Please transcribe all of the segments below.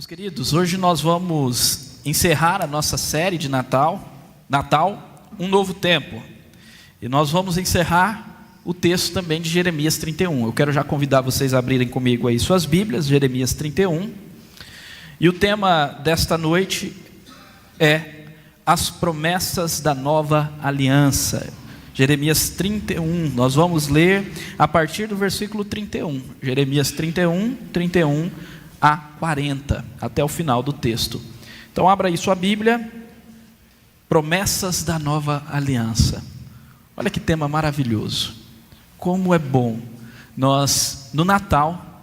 Meus queridos, hoje nós vamos encerrar a nossa série de Natal, um novo tempo. E nós vamos encerrar o texto também de Jeremias 31. Eu quero já convidar vocês a abrirem comigo aí suas Bíblias, Jeremias 31. E o tema desta noite é as promessas da nova aliança. Jeremias 31, nós vamos ler a partir do versículo 31. Jeremias 31 a 40, até o final do texto. Então abra aí sua Bíblia, promessas da nova aliança. Olha que tema maravilhoso. Como é bom nós, no Natal,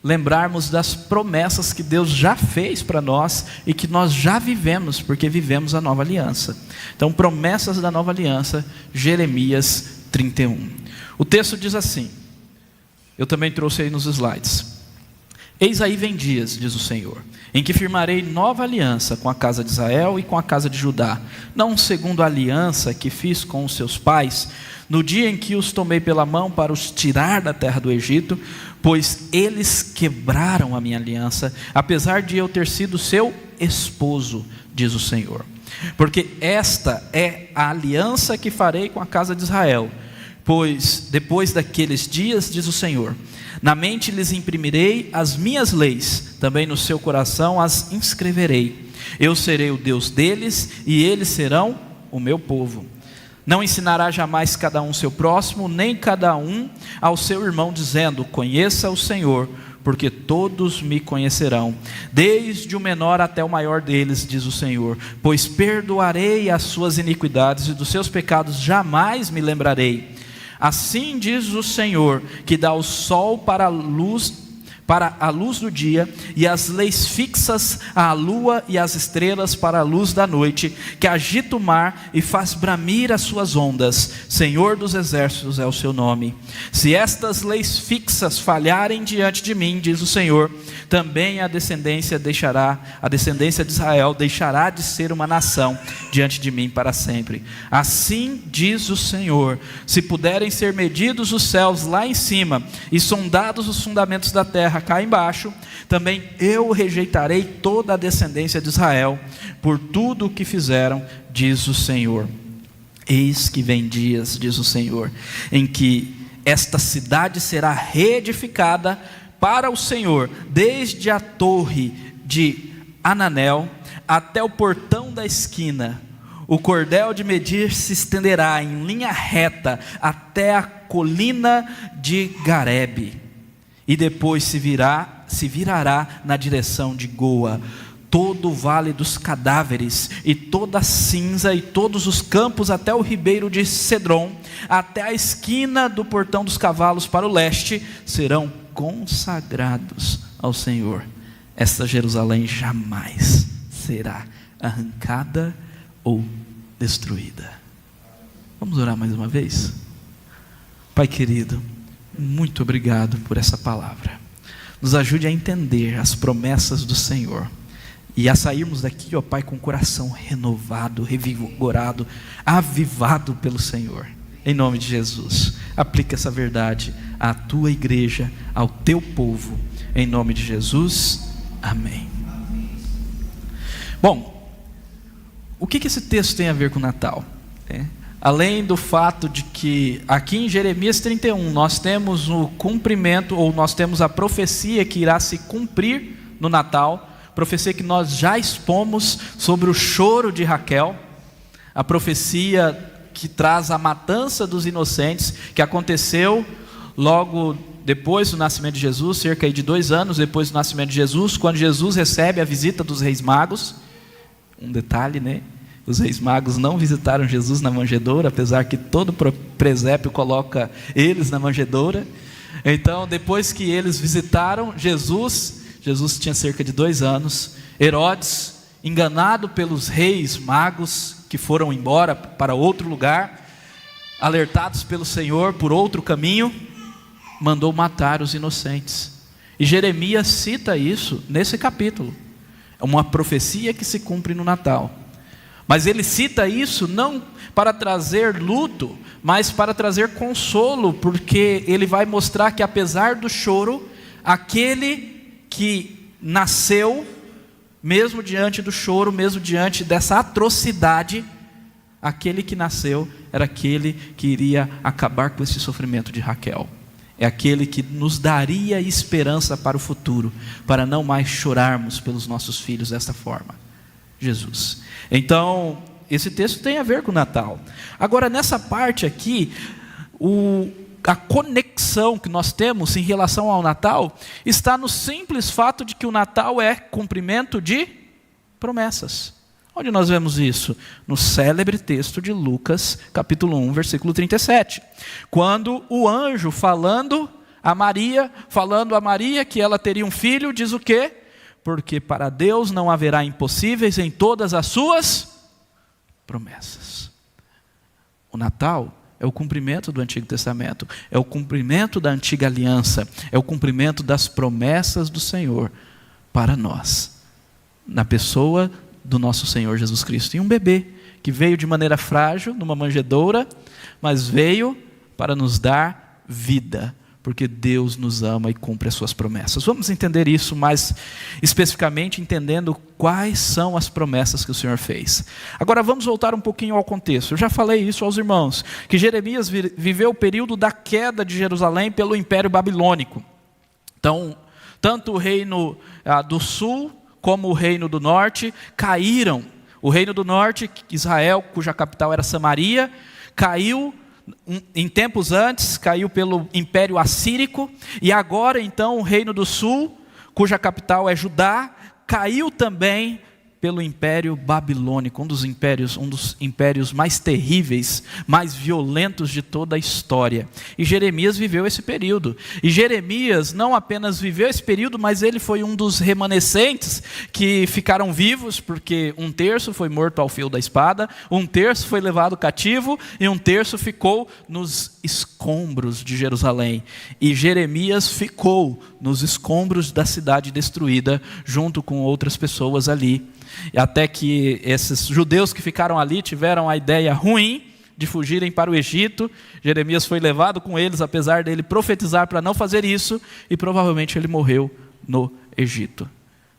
lembrarmos das promessas que Deus já fez para nós e que nós já vivemos, porque vivemos a nova aliança. Então, promessas da nova aliança, Jeremias 31. O texto diz assim, eu também trouxe aí nos slides. Eis aí vem dias, diz o Senhor, em que firmarei nova aliança com a casa de Israel e com a casa de Judá, não segundo a aliança que fiz com os seus pais, no dia em que os tomei pela mão para os tirar da terra do Egito, pois eles quebraram a minha aliança, apesar de eu ter sido seu esposo, diz o Senhor. Porque esta é a aliança que farei com a casa de Israel, pois depois daqueles dias, diz o Senhor, na mente lhes imprimirei as minhas leis, também no seu coração as inscreverei. Eu serei o Deus deles e eles serão o meu povo. Não ensinará jamais cada um seu próximo, nem cada um ao seu irmão, dizendo, conheça o Senhor, porque todos me conhecerão, desde o menor até o maior deles, diz o Senhor, pois perdoarei as suas iniquidades e dos seus pecados jamais me lembrarei. Assim diz o Senhor, que dá o sol para a luz do dia, e as leis fixas à lua e às estrelas para a luz da noite, que agita o mar e faz bramir as suas ondas. Senhor dos exércitos é o seu nome. Se estas leis fixas falharem diante de mim, diz o Senhor, também a descendência de Israel deixará de ser uma nação diante de mim para sempre. Assim diz o Senhor, se puderem ser medidos os céus lá em cima e sondados os fundamentos da terra cá embaixo, também eu rejeitarei toda a descendência de Israel por tudo o que fizeram, diz o Senhor. Eis que vem dias, diz o Senhor, em que esta cidade será reedificada para o Senhor, desde a torre de Ananel até o portão da esquina. O cordel de medir se estenderá em linha reta até a colina de Garebe, e depois se virará na direção de Goa. Todo o vale dos cadáveres, e toda a cinza, e todos os campos até o ribeiro de Cedron, até a esquina do portão dos cavalos para o leste, serão consagrados ao Senhor. Esta Jerusalém jamais será arrancada ou destruída. Vamos orar mais uma vez? Pai querido, muito obrigado por essa palavra. Nos ajude a entender as promessas do Senhor e a sairmos daqui, ó Pai, com o coração renovado, revigorado, avivado pelo Senhor. Em nome de Jesus, aplica essa verdade à tua igreja, ao teu povo. Em nome de Jesus, amém. Bom, o que esse texto tem a ver com o Natal? Além do fato de que aqui em Jeremias 31 nós temos o cumprimento, ou nós temos a profecia que irá se cumprir no Natal, profecia que nós já expomos sobre o choro de Raquel, a profecia que traz a matança dos inocentes, que aconteceu logo depois do nascimento de Jesus, cerca de 2 anos depois do nascimento de Jesus, quando Jesus recebe a visita dos reis magos. Um detalhe, né? Os reis magos não visitaram Jesus na manjedoura, apesar que todo presépio coloca eles na manjedoura. Então, depois que eles visitaram Jesus tinha cerca de 2 anos. Herodes, enganado pelos reis magos que foram embora para outro lugar, alertados pelo Senhor por outro caminho, mandou matar os inocentes. E Jeremias cita isso nesse capítulo. É uma profecia que se cumpre no Natal. Mas ele cita isso não para trazer luto, mas para trazer consolo, porque ele vai mostrar que apesar do choro, aquele que nasceu mesmo diante do choro, mesmo diante dessa atrocidade, aquele que nasceu era aquele que iria acabar com esse sofrimento de Raquel. É aquele que nos daria esperança para o futuro, para não mais chorarmos pelos nossos filhos dessa forma. Jesus. Então, esse texto tem a ver com o Natal. Agora, nessa parte aqui, a conexão que nós temos em relação ao Natal está no simples fato de que o Natal é cumprimento de promessas. Onde nós vemos isso? No célebre texto de Lucas, capítulo 1, versículo 37. Quando o anjo falando a Maria que ela teria um filho, diz o quê? Porque para Deus não haverá impossíveis em todas as suas promessas. O Natal é o cumprimento do Antigo Testamento, é o cumprimento da antiga aliança, é o cumprimento das promessas do Senhor para nós, na pessoa do nosso Senhor Jesus Cristo. E um bebê que veio de maneira frágil, numa manjedoura, mas veio para nos dar vida, porque Deus nos ama e cumpre as suas promessas. Vamos entender isso mais especificamente, entendendo quais são as promessas que o Senhor fez. Agora vamos voltar um pouquinho ao contexto. Eu já falei isso aos irmãos, que Jeremias viveu o período da queda de Jerusalém pelo Império Babilônico. Então, tanto o reino do sul como o reino do norte caíram. O reino do norte, Israel, cuja capital era Samaria, caiu em tempos antes, caiu pelo Império Assírico, e agora então o reino do sul, cuja capital é Judá, caiu também pelo Império Babilônico, um dos impérios mais terríveis, mais violentos de toda a história. E Jeremias viveu esse período. E Jeremias não apenas viveu esse período, mas ele foi um dos remanescentes que ficaram vivos, porque 1/3 foi morto ao fio da espada, 1/3 foi levado cativo e 1/3 ficou nos escombros de Jerusalém. E Jeremias ficou nos escombros da cidade destruída, junto com outras pessoas ali. E até que esses judeus que ficaram ali tiveram a ideia ruim de fugirem para o Egito. Jeremias foi levado com eles, apesar dele profetizar para não fazer isso, e provavelmente ele morreu no Egito.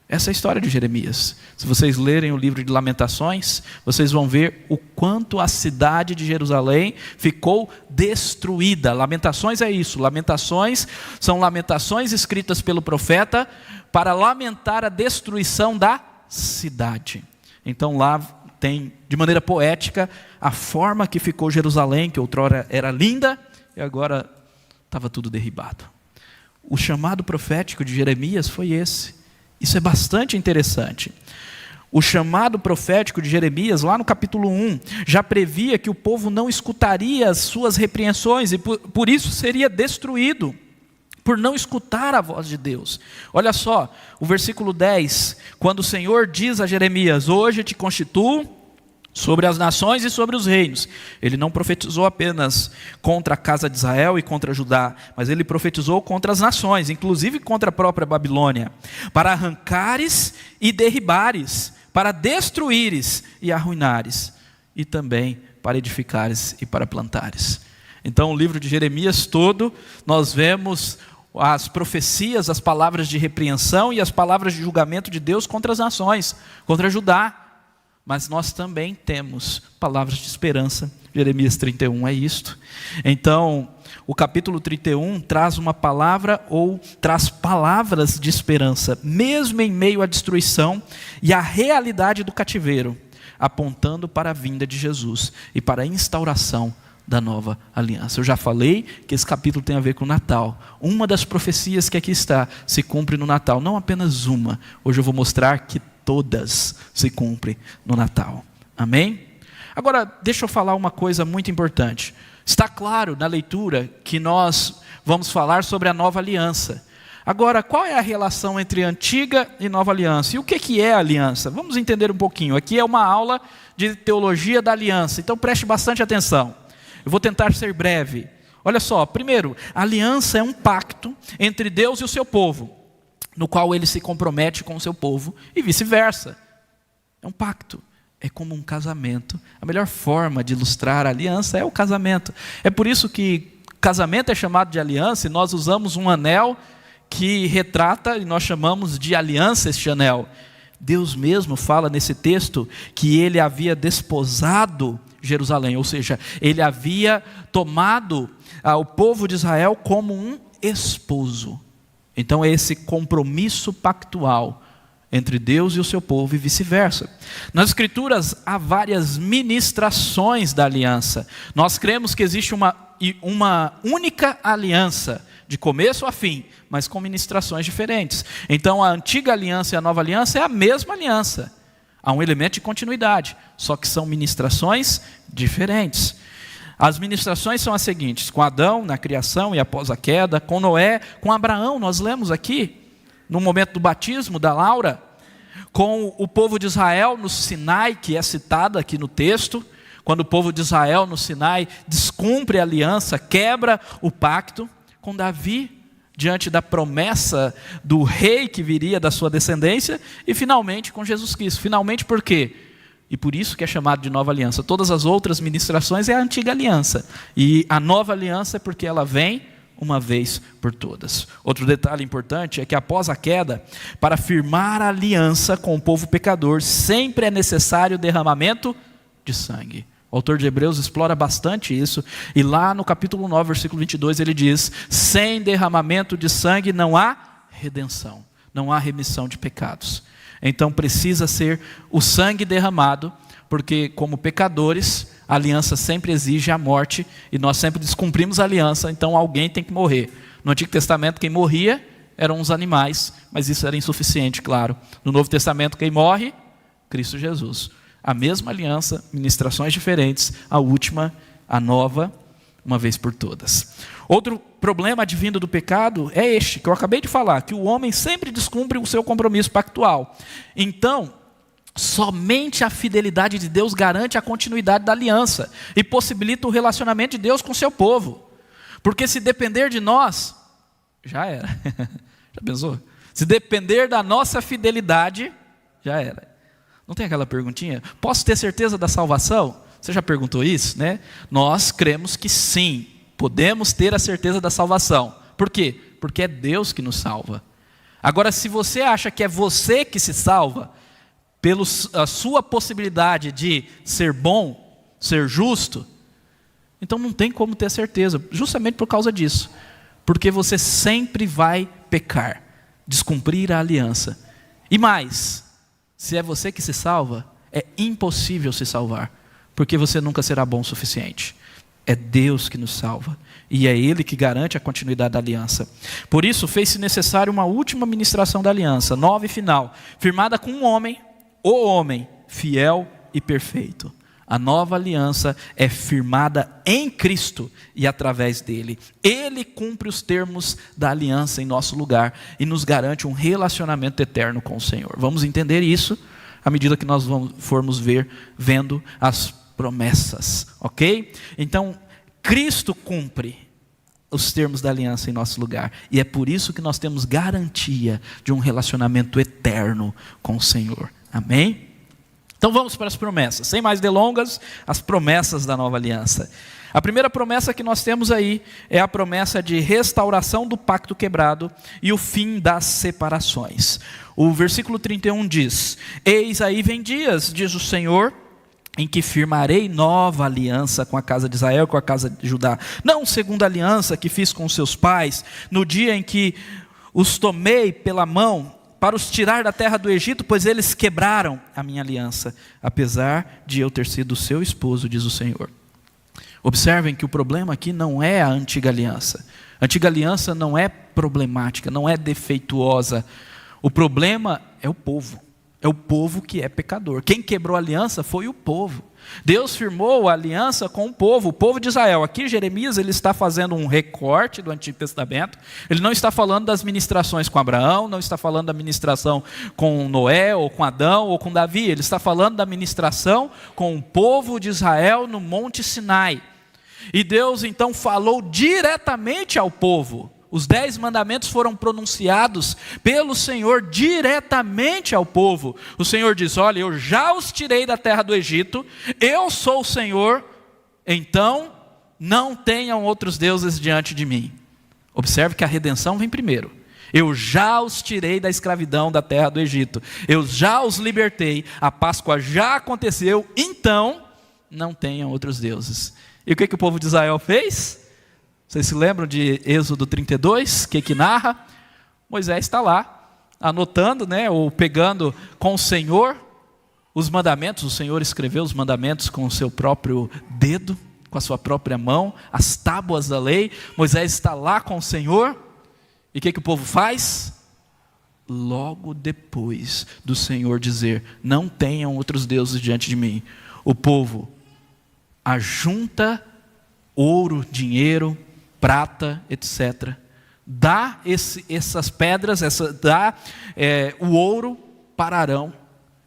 Essa é a história de Jeremias. Se vocês lerem o livro de Lamentações, vocês vão ver o quanto a cidade de Jerusalém ficou destruída. Lamentações é isso. Lamentações são lamentações escritas pelo profeta para lamentar a destruição da cidade. Então lá tem, de maneira poética, a forma que ficou Jerusalém, que outrora era linda, e agora estava tudo derribado. O chamado profético de Jeremias foi esse. Isso é bastante interessante. O chamado profético de Jeremias, lá no capítulo 1, já previa que o povo não escutaria as suas repreensões e por isso seria destruído, por não escutar a voz de Deus. Olha só, o versículo 10, quando o Senhor diz a Jeremias: hoje te constituo sobre as nações e sobre os reinos. Ele não profetizou apenas contra a casa de Israel e contra Judá, mas ele profetizou contra as nações, inclusive contra a própria Babilônia, para arrancares e derribares, para destruíres e arruinares, e também para edificares e para plantares. Então o livro de Jeremias todo, nós vemos as profecias, as palavras de repreensão e as palavras de julgamento de Deus contra as nações, contra Judá. Mas nós também temos palavras de esperança. Jeremias 31 é isto. Então, o capítulo 31 traz uma palavra ou traz palavras de esperança, mesmo em meio à destruição e à realidade do cativeiro, apontando para a vinda de Jesus e para a instauração da nova aliança. Eu já falei que esse capítulo tem a ver com o Natal. Uma das profecias que aqui está se cumpre no Natal, não apenas uma. Hoje eu vou mostrar que todas se cumprem no Natal. Amém? Agora, deixa eu falar uma coisa muito importante. Está claro na leitura que nós vamos falar sobre a nova aliança. Agora, qual é a relação entre antiga e nova aliança? E o que é a aliança? Vamos entender um pouquinho. Aqui é uma aula de teologia da aliança, então preste bastante atenção. Eu vou tentar ser breve. Olha só, primeiro, a aliança é um pacto entre Deus e o seu povo, no qual ele se compromete com o seu povo e vice-versa. É um pacto, é como um casamento. A melhor forma de ilustrar a aliança é o casamento. É por isso que casamento é chamado de aliança e nós usamos um anel que retrata, e nós chamamos de aliança este anel. Deus mesmo fala nesse texto que ele havia desposado Jerusalém, ou seja, ele havia tomado o povo de Israel como um esposo. Então é esse compromisso pactual entre Deus e o seu povo e vice-versa. Nas Escrituras há várias ministrações da aliança. Nós cremos que existe uma única aliança, de começo a fim, mas com ministrações diferentes. Então a antiga aliança e a nova aliança é a mesma aliança. Há um elemento de continuidade, só que são ministrações diferentes. As ministrações são as seguintes: com Adão na criação e após a queda, com Noé, com Abraão, nós lemos aqui, no momento do batismo da Laura, com o povo de Israel no Sinai, que é citado aqui no texto, quando o povo de Israel no Sinai descumpre a aliança, quebra o pacto, com Davi, diante da promessa do rei que viria da sua descendência, e finalmente com Jesus Cristo. Finalmente por quê? E por isso que é chamado de nova aliança. Todas as outras ministrações é a antiga aliança, e a nova aliança é porque ela vem uma vez por todas. Outro detalhe importante é que após a queda, para firmar a aliança com o povo pecador, sempre é necessário o derramamento de sangue. O autor de Hebreus explora bastante isso, e lá no capítulo 9, versículo 22, ele diz: sem derramamento de sangue não há redenção, não há remissão de pecados. Então precisa ser o sangue derramado, porque como pecadores, a aliança sempre exige a morte, e nós sempre descumprimos a aliança, então alguém tem que morrer. No Antigo Testamento quem morria eram os animais, mas isso era insuficiente, claro. No Novo Testamento quem morre? Cristo Jesus. A mesma aliança, ministrações diferentes, a última, a nova, uma vez por todas. Outro problema advindo do pecado é este, que eu acabei de falar, que o homem sempre descumpre o seu compromisso pactual. Então, somente a fidelidade de Deus garante a continuidade da aliança e possibilita o relacionamento de Deus com o seu povo. Porque se depender de nós, já era. Já pensou? Se depender da nossa fidelidade, já era. Não tem aquela perguntinha? Posso ter certeza da salvação? Você já perguntou isso, né? Nós cremos que sim, podemos ter a certeza da salvação. Por quê? Porque é Deus que nos salva. Agora, se você acha que é você que se salva, pela sua possibilidade de ser bom, ser justo, então não tem como ter certeza, justamente por causa disso. Porque você sempre vai pecar, descumprir a aliança. E mais, se é você que se salva, é impossível se salvar, porque você nunca será bom o suficiente. É Deus que nos salva, e é Ele que garante a continuidade da aliança. Por isso, fez-se necessário uma última ministração da aliança, nova e final, firmada com um homem, o homem, fiel e perfeito. A nova aliança é firmada em Cristo e através dele. Ele cumpre os termos da aliança em nosso lugar e nos garante um relacionamento eterno com o Senhor. Vamos entender isso à medida que nós formos vendo as promessas, ok? Então, Cristo cumpre os termos da aliança em nosso lugar, e é por isso que nós temos garantia de um relacionamento eterno com o Senhor. Amém? Então vamos para as promessas, sem mais delongas, as promessas da nova aliança. A primeira promessa que nós temos aí é a promessa de restauração do pacto quebrado e o fim das separações. O versículo 31 diz: eis aí vem dias, diz o Senhor, em que firmarei nova aliança com a casa de Israel, com a casa de Judá, não segundo a aliança que fiz com seus pais, no dia em que os tomei pela mão, para os tirar da terra do Egito, pois eles quebraram a minha aliança, apesar de eu ter sido seu esposo, diz o Senhor. Observem que o problema aqui não é a antiga aliança. A antiga aliança não é problemática, não é defeituosa. O problema é o povo. É o povo que é pecador. Quem quebrou a aliança foi o povo. Deus firmou a aliança com o povo de Israel. Aqui Jeremias ele está fazendo um recorte do Antigo Testamento. Ele não está falando das ministrações com Abraão, não está falando da ministração com Noé, ou com Adão, ou com Davi. Ele está falando da ministração com o povo de Israel no Monte Sinai. E Deus então falou diretamente ao povo. Os 10 mandamentos foram pronunciados pelo Senhor diretamente ao povo. O Senhor diz: olha, eu já os tirei da terra do Egito, eu sou o Senhor, então não tenham outros deuses diante de mim. Observe que a redenção vem primeiro. Eu já os tirei da escravidão da terra do Egito. Eu já os libertei. A Páscoa já aconteceu. Então, não tenham outros deuses. E o que o povo de Israel fez? Vocês se lembram de Êxodo 32? O que narra? Moisés está lá, anotando, ou pegando com o Senhor os mandamentos. O Senhor escreveu os mandamentos com o seu próprio dedo, com a sua própria mão, as tábuas da lei. Moisés está lá com o Senhor. E o que o povo faz? Logo depois do Senhor dizer: não tenham outros deuses diante de mim, o povo ajunta ouro, dinheiro, prata, etc. Dá essas pedras, dá o ouro para Arão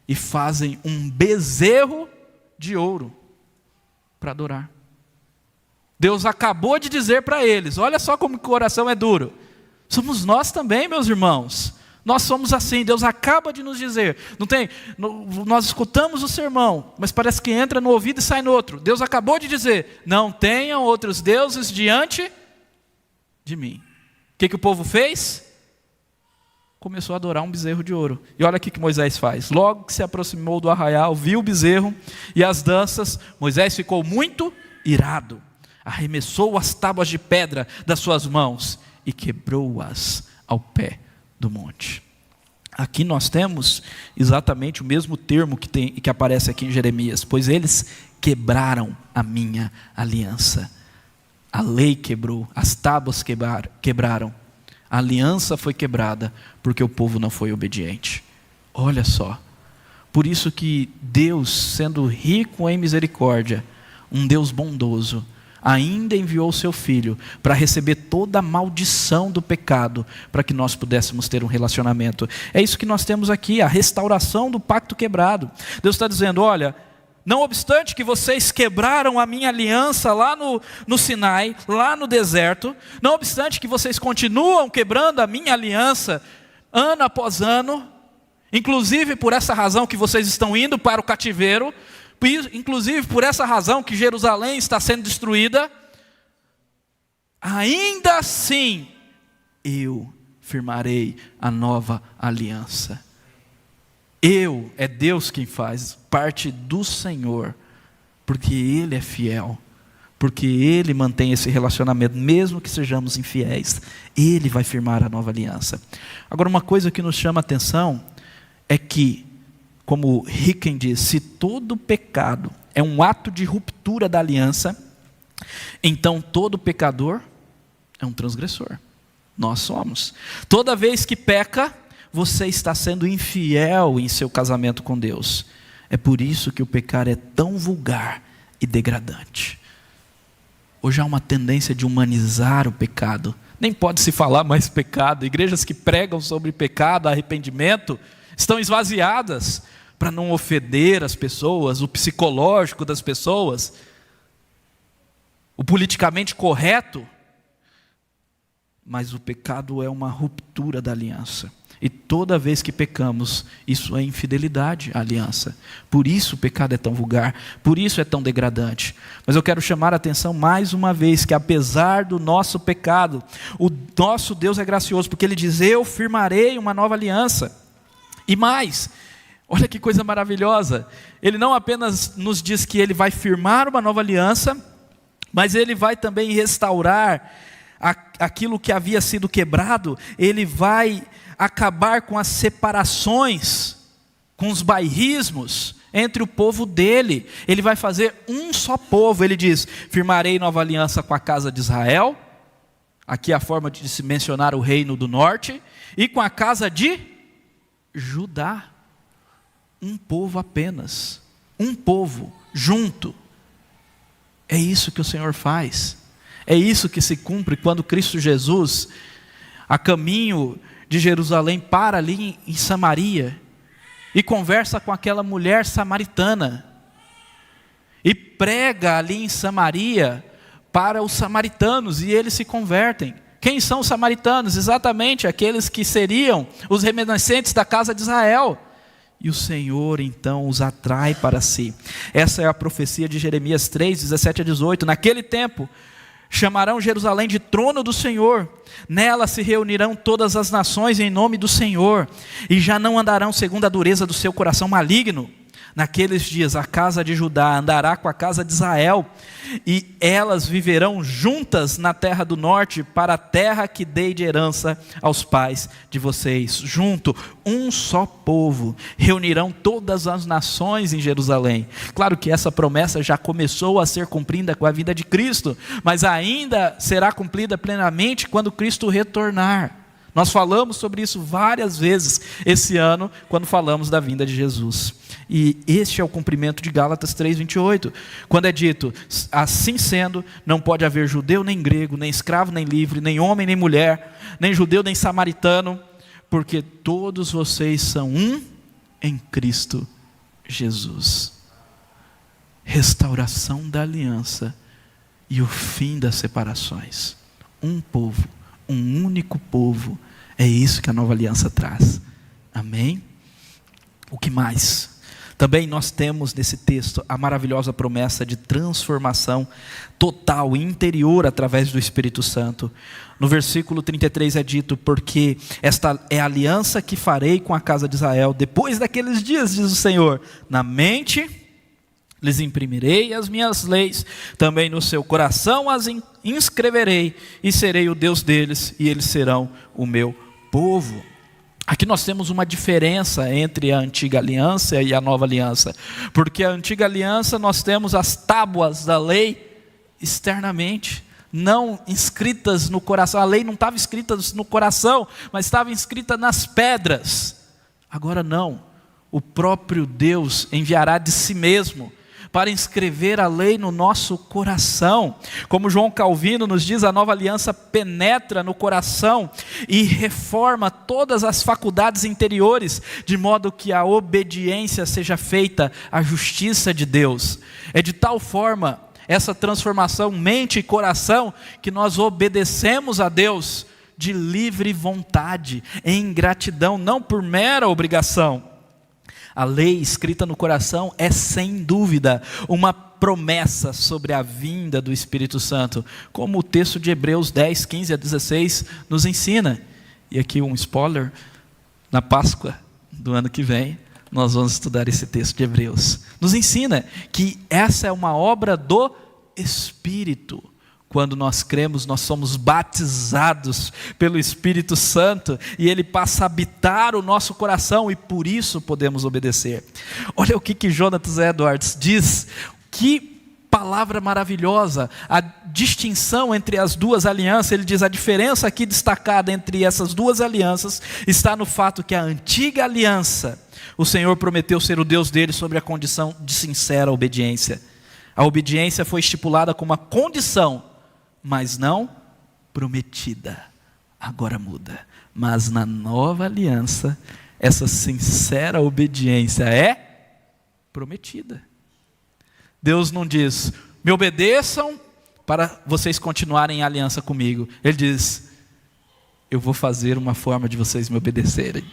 e fazem um bezerro de ouro para adorar. Deus acabou de dizer para eles, olha só como o coração é duro. Somos nós também, meus irmãos. Nós somos assim. Deus acaba de nos dizer. Nós escutamos o sermão, mas parece que entra no ouvido e sai no outro. Deus acabou de dizer: não tenham outros deuses diante de mim. O que o povo fez? Começou a adorar um bezerro de ouro. E olha o que Moisés faz. Logo que se aproximou do arraial, viu o bezerro e as danças, Moisés ficou muito irado. Arremessou as tábuas de pedra das suas mãos e quebrou-as ao pé do monte. Aqui nós temos exatamente o mesmo termo que aparece aqui em Jeremias. Pois eles quebraram a minha aliança. A lei quebrou, as tábuas quebraram. A aliança foi quebrada porque o povo não foi obediente. Olha só. Por isso que Deus, sendo rico em misericórdia, um Deus bondoso, ainda enviou o seu Filho para receber toda a maldição do pecado, para que nós pudéssemos ter um relacionamento. É isso que nós temos aqui, a restauração do pacto quebrado. Deus está dizendo: olha, não obstante que vocês quebraram a minha aliança lá no Sinai, lá no deserto, não obstante que vocês continuam quebrando a minha aliança ano após ano, inclusive por essa razão que vocês estão indo para o cativeiro, inclusive por essa razão que Jerusalém está sendo destruída, ainda assim eu firmarei a nova aliança. É Deus quem faz, parte do Senhor, porque Ele é fiel, porque Ele mantém esse relacionamento, mesmo que sejamos infiéis, Ele vai firmar a nova aliança. Agora, uma coisa que nos chama a atenção é que, como Ricken diz, se todo pecado é um ato de ruptura da aliança, então todo pecador é um transgressor. Nós somos. Toda vez que peca, você está sendo infiel em seu casamento com Deus. É por isso que o pecar é tão vulgar e degradante. Hoje há uma tendência de humanizar o pecado. Nem pode se falar mais pecado. Igrejas que pregam sobre pecado, arrependimento, estão esvaziadas para não ofender as pessoas, o psicológico das pessoas, o politicamente correto. Mas o pecado é uma ruptura da aliança. E toda vez que pecamos, isso é infidelidade à aliança. Por isso o pecado é tão vulgar, por isso é tão degradante. Mas eu quero chamar a atenção mais uma vez, que apesar do nosso pecado, o nosso Deus é gracioso, porque Ele diz: eu firmarei uma nova aliança. E mais, olha que coisa maravilhosa, Ele não apenas nos diz que Ele vai firmar uma nova aliança, mas Ele vai também restaurar aquilo que havia sido quebrado. Ele vai acabar com as separações, com os bairrismos entre o povo dele. Ele vai fazer um só povo. Ele diz: firmarei nova aliança com a casa de Israel, aqui é a forma de se mencionar o reino do norte, e com a casa de Judá. Um povo apenas, um povo junto. É isso que o Senhor faz. É isso que se cumpre quando Cristo Jesus, a caminho de Jerusalém, para ali em Samaria e conversa com aquela mulher samaritana e prega ali em Samaria para os samaritanos, e eles se convertem. Quem são os samaritanos? Exatamente aqueles que seriam os remanescentes da casa de Israel. E o Senhor então os atrai para si. Essa é a profecia de Jeremias 3, 17 a 18. Naquele tempo, Chamarão Jerusalém de trono do Senhor, nela se reunirão todas as nações em nome do Senhor, e já não andarão segundo a dureza do seu coração maligno. Naqueles dias a casa de Judá andará com a casa de Israel, e elas viverão juntas na terra do norte, para a terra que dei de herança aos pais de vocês. Junto, um só povo, reunirão todas as nações em Jerusalém. Claro que essa promessa já começou a ser cumprida com a vinda de Cristo, mas ainda será cumprida plenamente quando Cristo retornar. Nós falamos sobre isso várias vezes esse ano, quando falamos da vinda de Jesus. E este é o cumprimento de Gálatas 3:28, quando é dito: assim sendo, não pode haver judeu nem grego, nem escravo nem livre, nem homem nem mulher, nem judeu nem samaritano, porque todos vocês são um em Cristo Jesus. Restauração da aliança e o fim das separações. Um povo, um único povo. É isso que a nova aliança traz. Amém? O que mais? Também nós temos nesse texto a maravilhosa promessa de transformação total e interior através do Espírito Santo. No versículo 33 é dito: porque esta é a aliança que farei com a casa de Israel depois daqueles dias, diz o Senhor. Na mente lhes imprimirei as minhas leis, também no seu coração as inscreverei, e serei o Deus deles, e eles serão o meu povo. Aqui nós temos uma diferença entre a antiga aliança e a nova aliança, porque a antiga aliança nós temos as tábuas da lei externamente, não inscritas no coração. A lei não estava escrita no coração, mas estava escrita nas pedras. Agora não, o próprio Deus enviará de si mesmo para inscrever a lei no nosso coração. Como João Calvino nos diz, a nova aliança penetra no coração e reforma todas as faculdades interiores, de modo que a obediência seja feita à justiça de Deus. É de tal forma essa transformação mente e coração, que nós obedecemos a Deus de livre vontade, em gratidão, não por mera obrigação. A lei escrita no coração é sem dúvida uma promessa sobre a vinda do Espírito Santo, como o texto de Hebreus 10, 15 a 16 nos ensina. E aqui um spoiler: na Páscoa do ano que vem nós vamos estudar esse texto de Hebreus. Nos ensina que essa é uma obra do Espírito. Quando nós cremos, nós somos batizados pelo Espírito Santo, e Ele passa a habitar o nosso coração, e por isso podemos obedecer. Olha o que Jonathan Edwards diz, que palavra maravilhosa, a distinção entre as duas alianças. Ele diz: a diferença aqui destacada entre essas duas alianças está no fato que a antiga aliança, o Senhor prometeu ser o Deus dele sob a condição de sincera obediência. A obediência foi estipulada como uma condição, mas não prometida. Agora muda. Mas na nova aliança, essa sincera obediência é prometida. Deus não diz: me obedeçam para vocês continuarem em aliança comigo. Ele diz: eu vou fazer uma forma de vocês me obedecerem.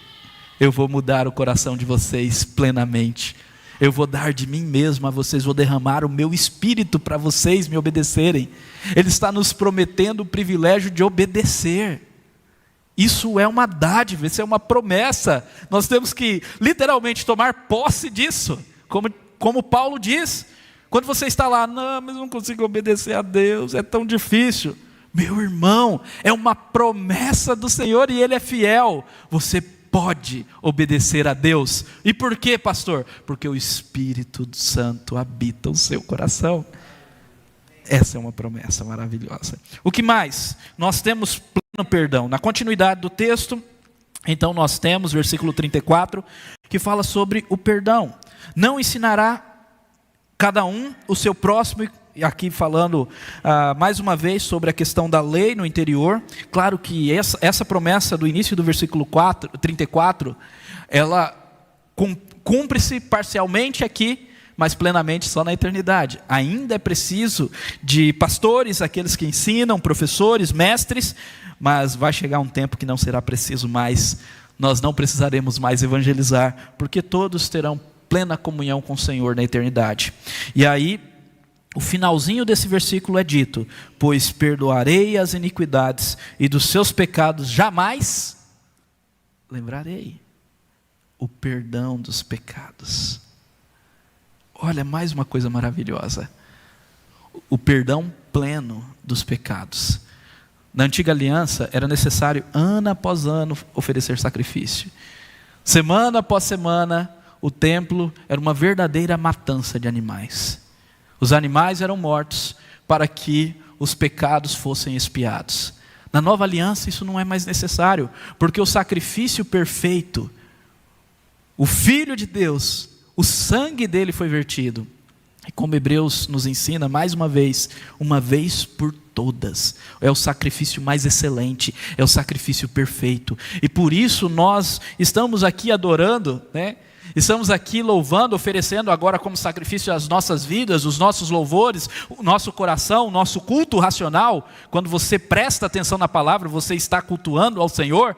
Eu vou mudar o coração de vocês plenamente. Eu vou dar de mim mesmo a vocês, vou derramar o meu espírito para vocês me obedecerem. Ele está nos prometendo o privilégio de obedecer. Isso é uma dádiva, isso é uma promessa. Nós temos que literalmente tomar posse disso. Como Paulo diz, quando você está lá: não, mas não consigo obedecer a Deus, é tão difícil. Meu irmão, é uma promessa do Senhor e Ele é fiel. Você pode obedecer a Deus. E por quê, pastor? Porque o Espírito Santo habita o seu coração. Essa é uma promessa maravilhosa. O que mais? Nós temos pleno perdão. Na continuidade do texto, então nós temos versículo 34, que fala sobre o perdão. Não ensinará cada um o seu próximo. E aqui falando mais uma vez sobre a questão da lei no interior. Claro que essa promessa do início do versículo 34, ela cumpre-se parcialmente aqui, mas plenamente só na eternidade. Ainda é preciso de pastores, aqueles que ensinam, professores, mestres, mas vai chegar um tempo que não será preciso mais. Nós não precisaremos mais evangelizar, porque todos terão plena comunhão com o Senhor na eternidade. E aí o finalzinho desse versículo é dito: pois perdoarei as iniquidades e dos seus pecados jamais lembrarei. O perdão dos pecados. Olha, mais uma coisa maravilhosa. O perdão pleno dos pecados. Na antiga aliança era necessário ano após ano oferecer sacrifício. Semana após semana o templo era uma verdadeira matança de animais. Os animais eram mortos para que os pecados fossem expiados. Na nova aliança isso não é mais necessário, porque o sacrifício perfeito, o Filho de Deus, o sangue dele foi vertido. E como Hebreus nos ensina mais uma vez por todas, é o sacrifício mais excelente, é o sacrifício perfeito. E por isso nós estamos aqui adorando, né? Estamos aqui louvando, oferecendo agora como sacrifício as nossas vidas, os nossos louvores, o nosso coração, o nosso culto racional. Quando você presta atenção na palavra, você está cultuando ao Senhor.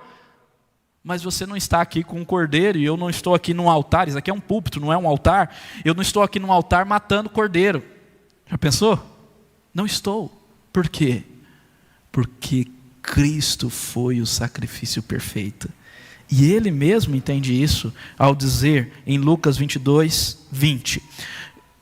Mas você não está aqui com um cordeiro, e eu não estou aqui num altar. Isso aqui é um púlpito, não é um altar. Eu não estou aqui num altar matando cordeiro. Já pensou? Não estou. Por quê? Porque Cristo foi o sacrifício perfeito. E Ele mesmo entende isso ao dizer em Lucas 22, 20.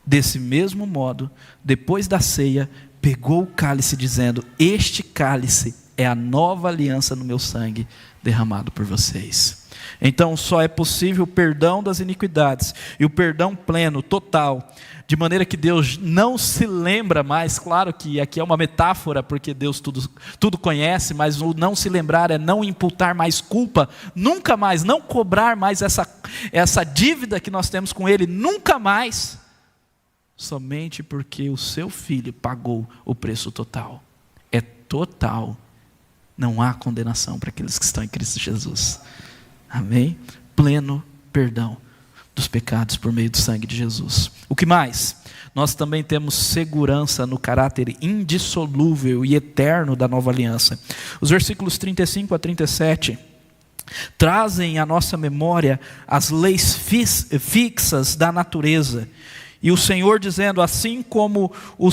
Desse mesmo modo, depois da ceia, pegou o cálice dizendo: este cálice é a nova aliança no meu sangue, derramado por vocês. Então só é possível o perdão das iniquidades e o perdão pleno, total, de maneira que Deus não se lembra mais. Claro que aqui é uma metáfora, porque Deus tudo conhece, mas o não se lembrar é não imputar mais culpa, nunca mais, não cobrar mais essa dívida que nós temos com Ele, nunca mais, somente porque o seu Filho pagou o preço total. É total. Não há condenação para aqueles que estão em Cristo Jesus. Amém? Pleno perdão dos pecados por meio do sangue de Jesus. O que mais? Nós também temos segurança no caráter indissolúvel e eterno da nova aliança. Os versículos 35 a 37 trazem à nossa memória as leis fixas da natureza. E o Senhor dizendo: assim como o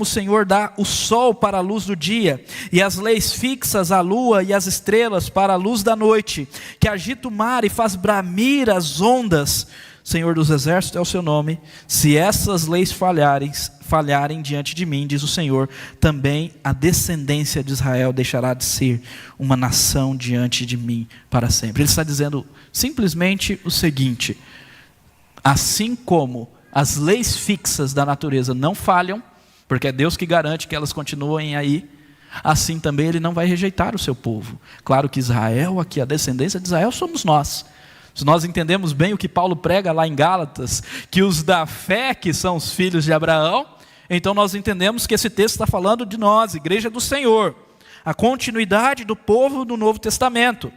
Senhor dá o sol para a luz do dia, e as leis fixas a lua e as estrelas para a luz da noite, que agita o mar e faz bramir as ondas, Senhor dos exércitos é o seu nome. Se essas leis falharem diante de mim, diz o Senhor, também a descendência de Israel deixará de ser uma nação diante de mim para sempre. Ele está dizendo simplesmente o seguinte: assim como as leis fixas da natureza não falham, porque é Deus que garante que elas continuem aí, assim também Ele não vai rejeitar o seu povo. Claro que Israel, aqui a descendência de Israel somos nós. Se nós entendemos bem o que Paulo prega lá em Gálatas, que os da fé que são os filhos de Abraão, então nós entendemos que esse texto está falando de nós, igreja do Senhor, a continuidade do povo do Novo Testamento.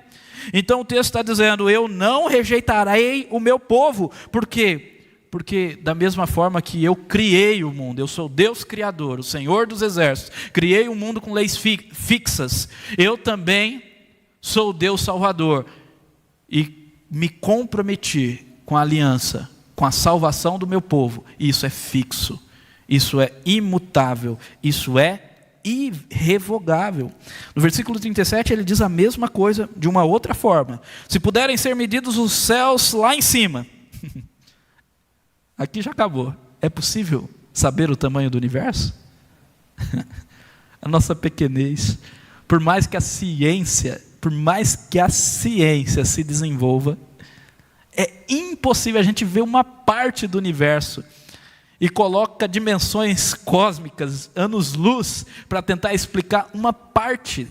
Então o texto está dizendo: eu não rejeitarei o meu povo. Por quê? Porque da mesma forma que eu criei o mundo, eu sou Deus Criador, o Senhor dos exércitos, criei o mundo com leis fixas, eu também sou Deus Salvador, e me comprometi com a aliança, com a salvação do meu povo. Isso é fixo, isso é imutável, isso é irrevogável. No versículo 37 ele diz a mesma coisa de uma outra forma: se puderem ser medidos os céus lá em cima. Aqui já acabou. É possível saber o tamanho do universo? A nossa pequenez, por mais que a ciência se desenvolva, é impossível a gente ver uma parte do universo e coloca dimensões cósmicas, anos-luz, para tentar explicar uma parte,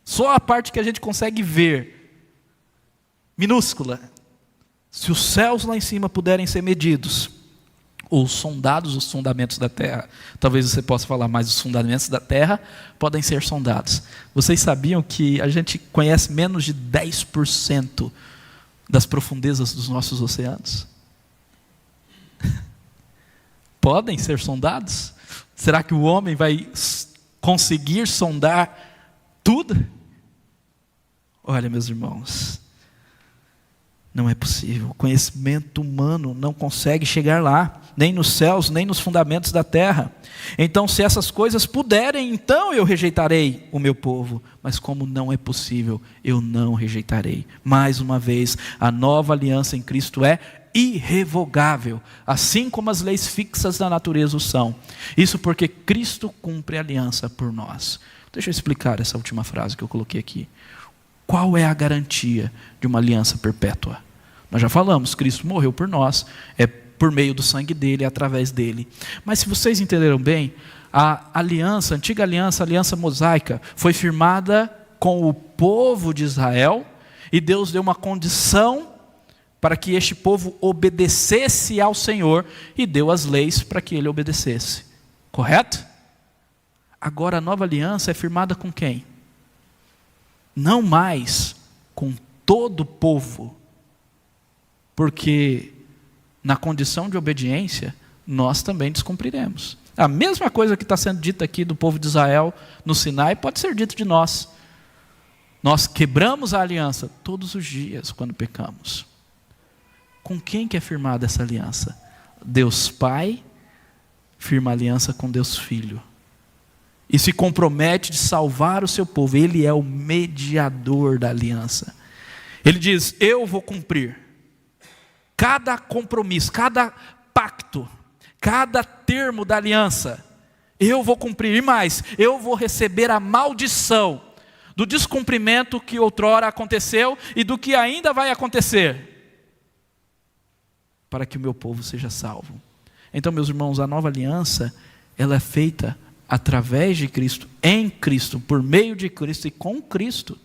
só a parte que a gente consegue ver, minúscula. Se os céus lá em cima puderem ser medidos, ou sondados os fundamentos da terra, talvez você possa falar, mas os fundamentos da terra podem ser sondados. Vocês sabiam que a gente conhece menos de 10% das profundezas dos nossos oceanos? Podem ser sondados? Será que o homem vai conseguir sondar tudo? Olha, meus irmãos, Não é possível. O conhecimento humano não consegue chegar lá, nem nos céus, nem nos fundamentos da terra. Então, se essas coisas puderem, então eu rejeitarei o meu povo. Mas como não é possível, eu não rejeitarei. Mais uma vez, a nova aliança em Cristo é irrevogável, assim como as leis fixas da natureza o são. Isso porque Cristo cumpre a aliança por nós. Deixa eu explicar essa última frase que eu coloquei aqui. Qual é a garantia de uma aliança perpétua? Nós já falamos, Cristo morreu por nós, é por meio do sangue dele, é através dele. Mas se vocês entenderam bem, a aliança, a antiga aliança, a aliança mosaica, foi firmada com o povo de Israel, e Deus deu uma condição para que este povo obedecesse ao Senhor, e deu as leis para que ele obedecesse. Correto? Agora a nova aliança é firmada com quem? Não mais com todo o povo, porque na condição de obediência, nós também descumpriremos. A mesma coisa que está sendo dita aqui do povo de Israel no Sinai, pode ser dito de nós. Nós quebramos a aliança todos os dias quando pecamos. Com quem que é firmada essa aliança? Deus Pai firma aliança com Deus Filho. E se compromete de salvar o seu povo. Ele é o mediador da aliança. Ele diz, eu vou cumprir cada compromisso, cada pacto, cada termo da aliança. Eu vou cumprir, e mais, eu vou receber a maldição do descumprimento que outrora aconteceu e do que ainda vai acontecer, para que o meu povo seja salvo. Então, meus irmãos, a nova aliança, ela é feita através de Cristo, em Cristo, por meio de Cristo e com Cristo.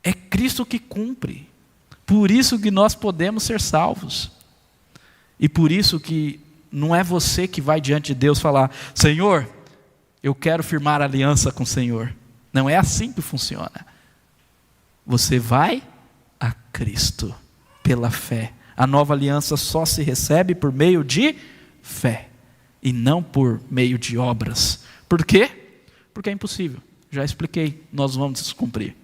É Cristo que cumpre. Por isso que nós podemos ser salvos. E por isso que não é você que vai diante de Deus falar, Senhor, eu quero firmar aliança com o Senhor. Não é assim que funciona. Você vai a Cristo pela fé. A nova aliança só se recebe por meio de fé e não por meio de obras. Por quê? Porque é impossível. Já expliquei, nós vamos descumprir.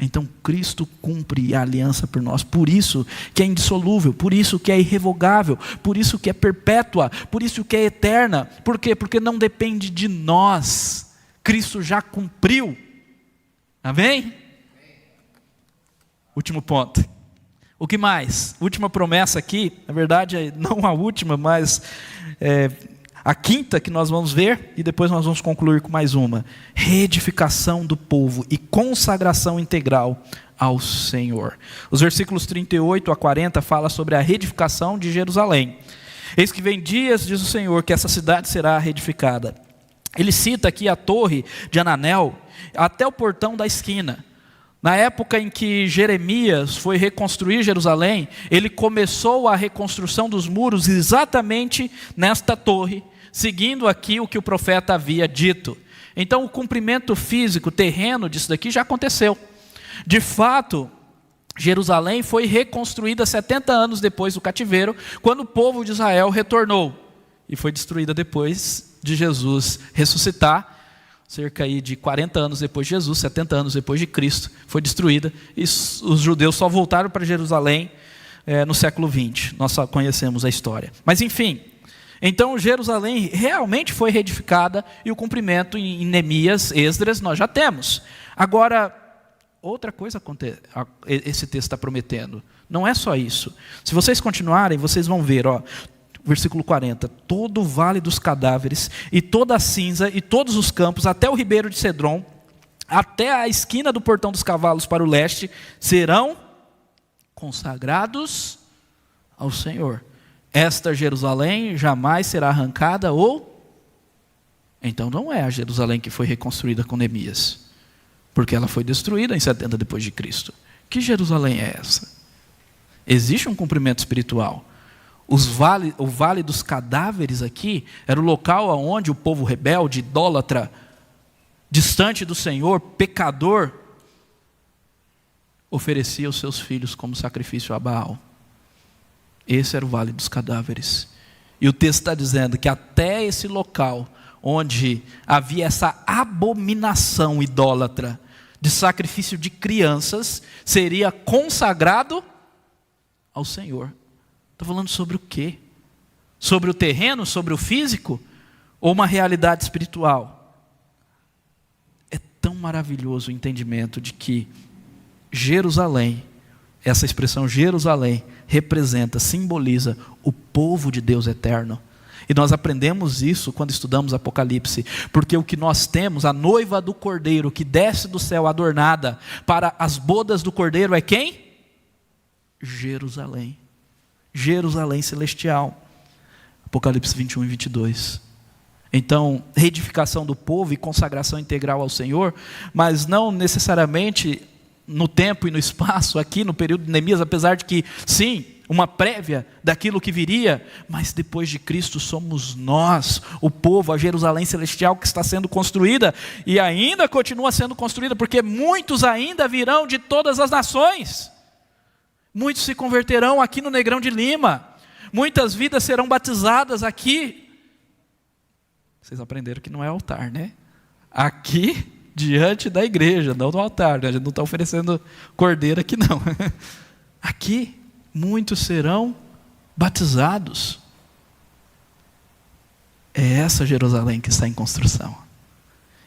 Então Cristo cumpre a aliança por nós, por isso que é indissolúvel, por isso que é irrevogável, por isso que é perpétua, por isso que é eterna. Por quê? Porque não depende de nós, Cristo já cumpriu. Amém? Último ponto. O que mais? Última promessa aqui, na verdade não a última, mas a quinta que nós vamos ver, e depois nós vamos concluir com mais uma. Reedificação do povo e consagração integral ao Senhor. Os versículos 38 a 40 falam sobre a reedificação de Jerusalém. Eis que vem dias, diz o Senhor, que essa cidade será reedificada. Ele cita aqui a torre de Ananel, até o portão da esquina. Na época em que Jeremias foi reconstruir Jerusalém, ele começou a reconstrução dos muros exatamente nesta torre, seguindo aqui o que o profeta havia dito. Então o cumprimento físico, terreno disso daqui já aconteceu. De fato, Jerusalém foi reconstruída 70 anos depois do cativeiro, quando o povo de Israel retornou. E foi destruída depois de Jesus ressuscitar, cerca aí de 40 anos depois de Jesus, 70 anos depois de Cristo, foi destruída. E os judeus só voltaram para Jerusalém no século 20. Nós só conhecemos a história. Mas enfim, então Jerusalém realmente foi reedificada e o cumprimento em Neemias, Esdras, nós já temos. Agora, outra coisa esse texto está prometendo. Não é só isso. Se vocês continuarem, vocês vão ver, versículo 40, todo o vale dos cadáveres, e toda a cinza, e todos os campos, até o ribeiro de Cedron, até a esquina do portão dos cavalos para o leste, serão consagrados ao Senhor. Esta Jerusalém jamais será arrancada, então não é a Jerusalém que foi reconstruída com Neemias, porque ela foi destruída em 70 depois de Cristo. Que Jerusalém é essa? Existe um cumprimento espiritual. O vale dos cadáveres aqui era o local onde o povo rebelde, idólatra, distante do Senhor, pecador, oferecia os seus filhos como sacrifício a Baal. Esse era o vale dos cadáveres. E o texto está dizendo que até esse local onde havia essa abominação idólatra de sacrifício de crianças seria consagrado ao Senhor. Está falando sobre o quê? Sobre o terreno, sobre o físico? Ou uma realidade espiritual? É tão maravilhoso o entendimento de que Jerusalém, essa expressão Jerusalém, representa, simboliza o povo de Deus eterno. E nós aprendemos isso quando estudamos Apocalipse, porque o que nós temos, a noiva do Cordeiro que desce do céu adornada para as bodas do Cordeiro é quem? Jerusalém. Jerusalém celestial. Apocalipse 21 e 22. Então, reedificação do povo e consagração integral ao Senhor, mas não necessariamente no tempo e no espaço, aqui no período de Neemias, apesar de que, sim, uma prévia daquilo que viria, mas depois de Cristo somos nós, o povo, a Jerusalém celestial que está sendo construída, e ainda continua sendo construída, porque muitos ainda virão de todas as nações, muitos se converterão aqui no Negrão de Lima, muitas vidas serão batizadas aqui. Vocês aprenderam que não é altar, né? Aqui, diante da igreja, não no altar, né? A gente não está oferecendo cordeiro aqui não. Aqui, muitos serão batizados. É essa Jerusalém que está em construção.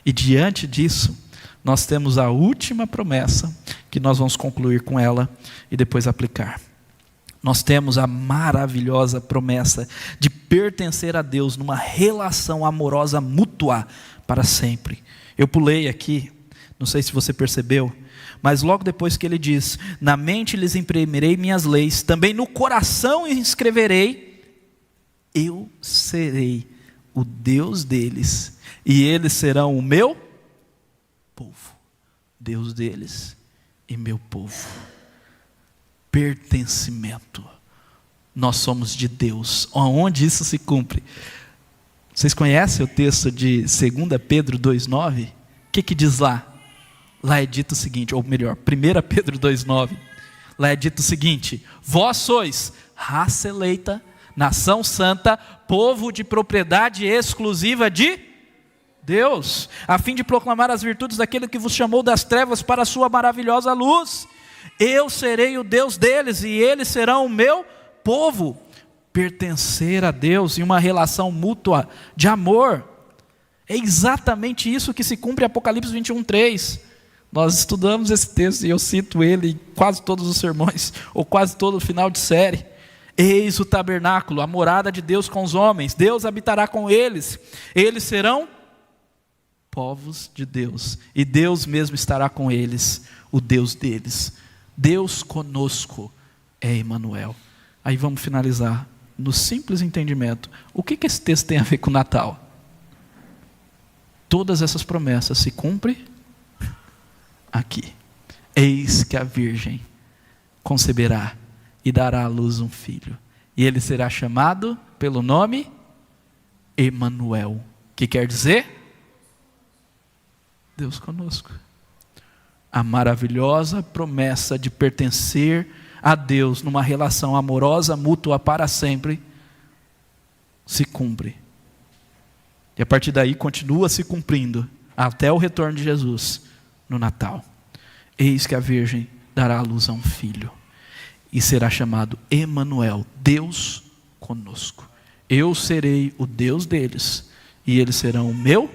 E diante disso, nós temos a última promessa, que nós vamos concluir com ela e depois aplicar. Nós temos a maravilhosa promessa de pertencer a Deus numa relação amorosa mútua para sempre. Eu pulei aqui, não sei se você percebeu, mas logo depois que ele diz: na mente lhes imprimirei minhas leis, também no coração escreverei, eu serei o Deus deles, e eles serão o meu povo. Deus deles e meu povo. Pertencimento. Nós somos de Deus. Onde isso se cumpre? Vocês conhecem o texto de 2 Pedro 2,9? O que diz lá? Lá é dito o seguinte, ou melhor, 1 Pedro 2,9. Lá é dito o seguinte: vós sois raça eleita, nação santa, povo de propriedade exclusiva de Deus, a fim de proclamar as virtudes daquele que vos chamou das trevas para a sua maravilhosa luz. Eu serei o Deus deles e eles serão o meu povo. Pertencer a Deus em uma relação mútua de amor. É exatamente isso que se cumpre em Apocalipse 21:3. Nós estudamos esse texto e eu cito ele em quase todos os sermões, ou quase todo o final de série. Eis o tabernáculo, a morada de Deus com os homens. Deus habitará com eles. Eles serão povos de Deus. E Deus mesmo estará com eles, o Deus deles. Deus conosco é Emanuel. Aí vamos finalizar no simples entendimento. O que esse texto tem a ver com o Natal? Todas essas promessas se cumprem aqui. Eis que a Virgem conceberá e dará à luz um filho, e ele será chamado pelo nome Emanuel, que quer dizer Deus conosco. A maravilhosa promessa de pertencer a Deus numa relação amorosa, mútua para sempre, se cumpre. E a partir daí continua se cumprindo até o retorno de Jesus no Natal. Eis que a Virgem dará à luz a um filho e será chamado Emanuel, Deus conosco. Eu serei o Deus deles e eles serão o meu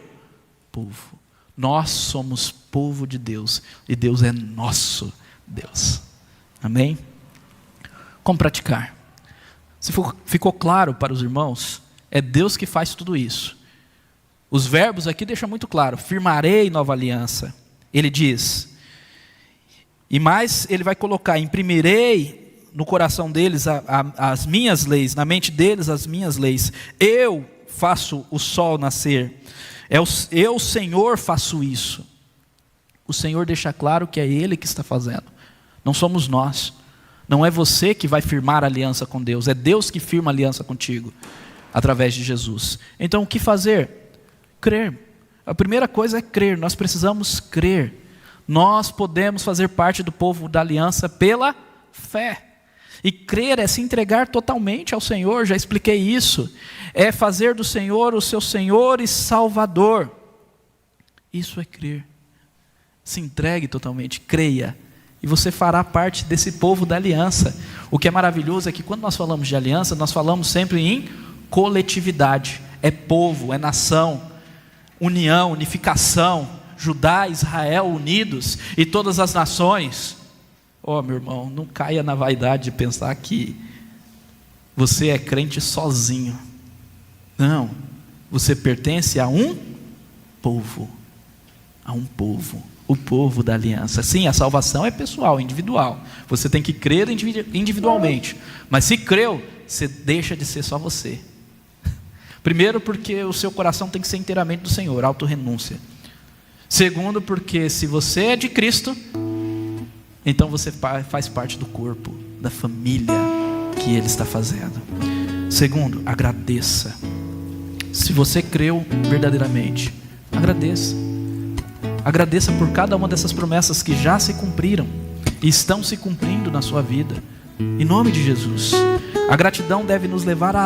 povo. Nós somos povo de Deus e Deus é nosso Deus. Amém? Como praticar? Se ficou claro para os irmãos, é Deus que faz tudo isso. Os verbos aqui deixam muito claro: firmarei nova aliança. Ele diz, e mais ele vai colocar: imprimirei no coração deles as minhas leis, na mente deles as minhas leis. Eu faço o sol nascer. Eu, Senhor, faço isso. O Senhor deixa claro que é Ele que está fazendo. Não somos nós. Não é você que vai firmar aliança com Deus. É Deus que firma aliança contigo, através de Jesus. Então o que fazer? Crer. A primeira coisa é crer. Nós precisamos crer. Nós podemos fazer parte do povo da aliança pela fé. E crer é se entregar totalmente ao Senhor, já expliquei isso. É fazer do Senhor o seu Senhor e Salvador. Isso é crer. Se entregue totalmente, creia e você fará parte desse povo da aliança. O que é maravilhoso é que quando nós falamos de aliança, nós falamos sempre em coletividade. É povo, é nação, união, unificação, Judá, Israel unidos e todas as nações. Oh, meu irmão, não caia na vaidade de pensar que você é crente sozinho. Não, você pertence a um povo, o povo da aliança. Sim, a salvação é pessoal, individual. Você tem que crer individualmente. Mas se creu, você deixa de ser só você. Primeiro, porque o seu coração tem que ser inteiramente do Senhor, autorrenúncia. Segundo, porque se você é de Cristo, então você faz parte do corpo, da família que Ele está fazendo. Segundo, agradeça. Se você creu verdadeiramente, agradeça. Agradeça por cada uma dessas promessas que já se cumpriram e estão se cumprindo na sua vida, em nome de Jesus. A gratidão deve nos levar a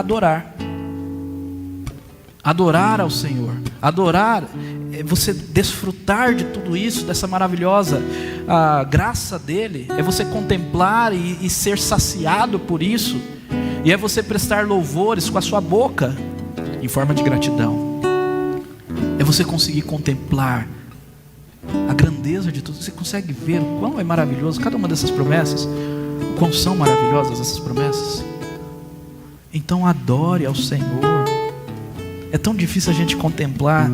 adorar ao Senhor. Adorar é você desfrutar de tudo isso, dessa maravilhosa graça dEle. É você contemplar e ser saciado por isso. E é você prestar louvores com a sua boca em forma de gratidão. É você conseguir contemplar a grandeza de tudo. Você consegue ver o quão é maravilhoso cada uma dessas promessas, o quão são maravilhosas essas promessas. Então adore ao Senhor. É tão difícil a gente contemplar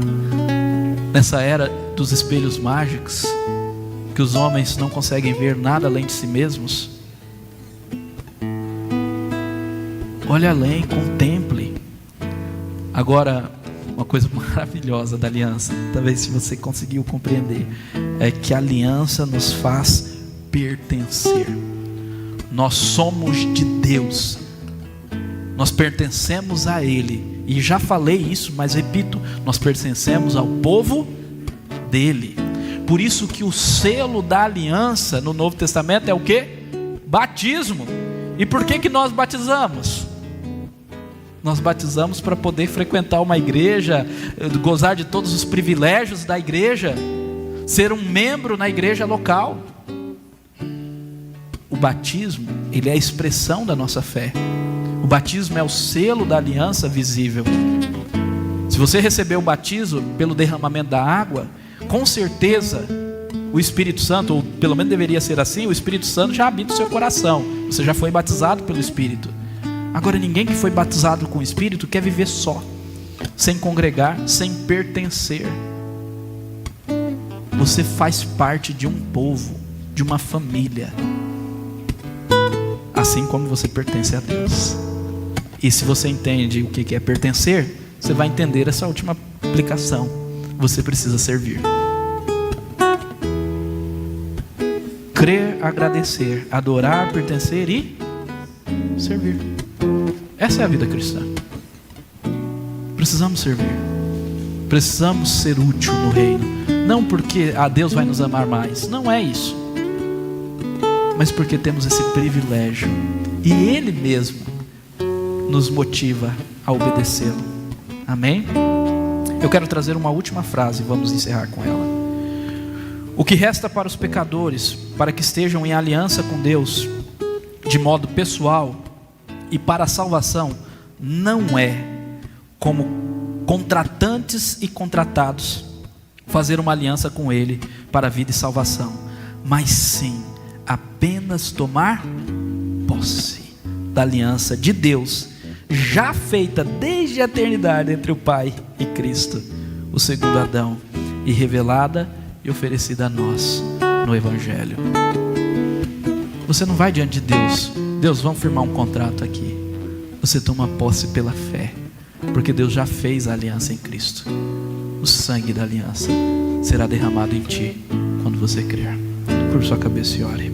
nessa era dos espelhos mágicos, que os homens não conseguem ver nada além de si mesmos. Olhe além, contemple. Agora, uma coisa maravilhosa da aliança, talvez se você conseguiu compreender, é que a aliança nos faz pertencer. Nós somos de Deus, nós pertencemos a Ele. E já falei isso, mas repito, nós pertencemos ao povo dele. Por isso que o selo da aliança no Novo Testamento é o quê? Batismo. E por que nós batizamos? Nós batizamos para poder frequentar uma igreja, gozar de todos os privilégios da igreja, ser um membro na igreja local. O batismo, ele é a expressão da nossa fé. O batismo é o selo da aliança visível. Se você recebeu o batismo pelo derramamento da água, com certeza o Espírito Santo, ou pelo menos deveria ser assim, o Espírito Santo já habita o seu coração. Você já foi batizado pelo Espírito. Agora, ninguém que foi batizado com o Espírito quer viver só, sem congregar, sem pertencer. Você faz parte de um povo, de uma família, assim como você pertence a Deus. E se você entende o que é pertencer, você vai entender essa última aplicação. Você precisa servir. Crer, agradecer, adorar, pertencer e servir. Essa é a vida cristã. Precisamos servir. Precisamos ser útil no reino. Não porque Deus vai nos amar mais. Não é isso. Mas porque temos esse privilégio. E Ele mesmo nos motiva a obedecê-lo. Amém? Eu quero trazer uma última frase e vamos encerrar com ela. O que resta para os pecadores, para que estejam em aliança com Deus, de modo pessoal e para a salvação, não é como contratantes e contratados fazer uma aliança com Ele para a vida e salvação, mas sim apenas tomar posse da aliança de Deus, já feita desde a eternidade entre o Pai e Cristo, o segundo Adão, e revelada e oferecida a nós no Evangelho. Você não vai diante de Deus, Deus, vamos firmar um contrato aqui. Você toma posse pela fé, porque Deus já fez a aliança em Cristo. O sangue da aliança será derramado em ti quando você crer. Curva sua cabeça e ore.